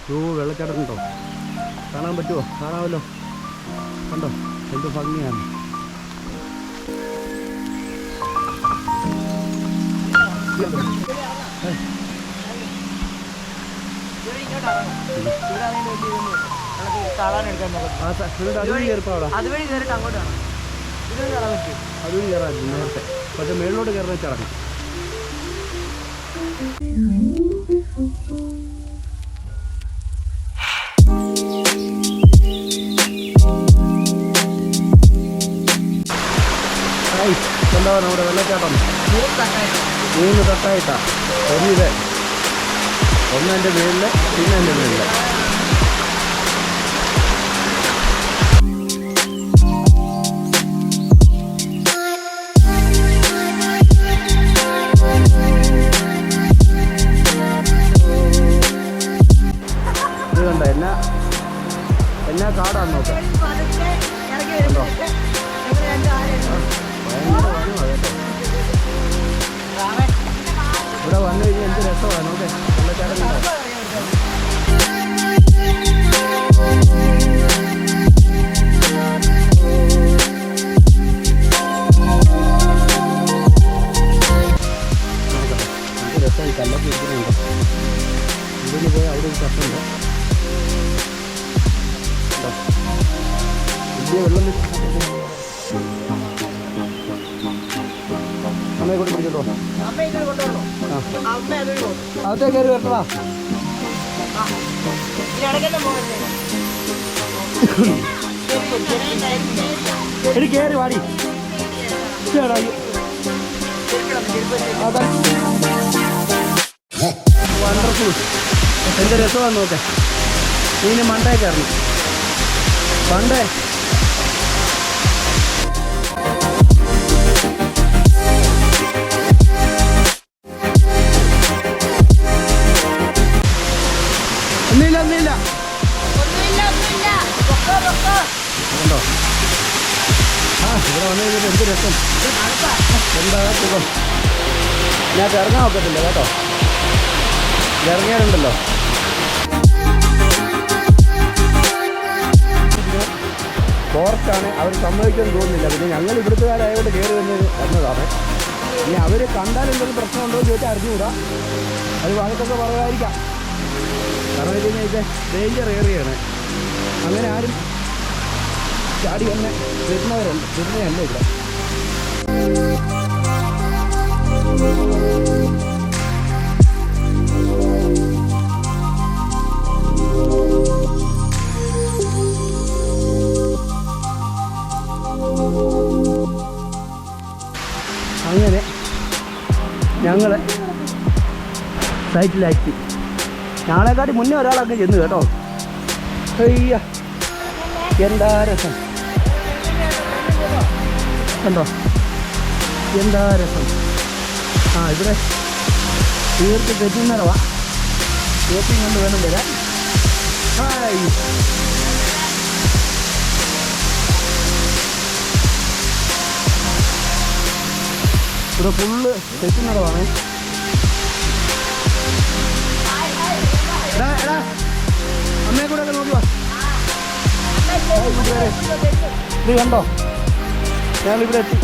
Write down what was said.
വെള്ളച്ചാട്ടം ഉണ്ടോ? കാണാൻ പറ്റുമോ? കാണാമല്ലോ. കണ്ടോ എന്ത് ഭംഗിയാണ്. അതുവഴി കയറാൻ നേരത്തെ, പക്ഷെ മേളിലോട്ട് കയറുന്ന ചടങ്ങ്. എന്താ നമ്മുടെ വെള്ളച്ചാട്ടം 3 തട്ടായിട്ടാ. ഒന്നിത് ഒന്നെൻ്റെ മേളിൽ, പിന്നെ എൻ്റെ മേളിൽ. ഇത് കണ്ടോ എന്നാ കാടാന്ന് നോക്കാം. കണ്ടോ ഇവിടെ വന്നു കഴിഞ്ഞാൽ എന്ത് രസമാണ്. നോക്കേ വെള്ളച്ചാട്ടം കണ്ടോ. എന്ത് രസമായി. കല്ലൊക്കെ ഇരിക്കുന്നുണ്ട്. ഇതിന് പോയി അവിടെ ഒരു കപ്പുണ്ട്. വലിയ വെള്ളം അമ്മയെ കൂടെ പിടിച്ചോ. അകത്തേ കയറി വരട്ടാ. എടി കയറി വാടി. വണ്ടർഫുൾ. എന്ത് രസമാണെന്ന് നോക്കേ. നീന് മണ്ടേ കയറണം. പണ്ടേ ഒന്നുമില്ല. കണ്ടോ ഇവിടെ വന്നു കഴിഞ്ഞിട്ട് എന്ത് രസം. എന്താ സുഖം. ഞാൻ ഇറങ്ങാൻ ഒക്കത്തില്ല കേട്ടോ. ഇറങ്ങിയാലുണ്ടല്ലോ ഫോറസ്റ്റാണ്. അവർ സമ്മതിക്കുമെന്ന് തോന്നുന്നില്ല. പിന്നെ ഞങ്ങൾ ഇവിടുത്തുകാരായതുകൊണ്ട് കയറി വന്നതാണ്. ഇനി അവർ കണ്ടാൽ എന്തെങ്കിലും പ്രശ്നമുണ്ടോ എന്ന് ചോദിച്ചാൽ അറിഞ്ഞുകൂടാ. അത് ഭാഗത്തൊക്കെ പറയുമായിരിക്കാം. കാരണം വെച്ച് കഴിഞ്ഞാൽ ഇത് ഡേഞ്ചർ ഏറിയാണ്. അങ്ങനെ ആരും ചാടി തന്നെ വരുന്നതല്ല ഇവിടെ. അങ്ങനെ ഞങ്ങൾ സൈറ്റിലാക്കി. ഞങ്ങളെക്കാട്ടി മുന്നേ ഒരാളൊക്കെ ചെന്ന് കേട്ടോ. അയ്യ എന്താ രസം. കണ്ടോ എന്താ രസം. ഇവിടെ തീർത്ത് തെറ്റുന്നറവാ. ഷോപ്പിംഗ് കൊണ്ട് വേണം വരാൻ. ഹായ്. ഇവിടെ ഫുള്ള് തെറ്റുന്നറവാണ്. അമ്മയെ കൂടെ ഒക്കെ നോക്കുക. ഇത് കണ്ടോ ഞങ്ങളിവിടെ എത്തി.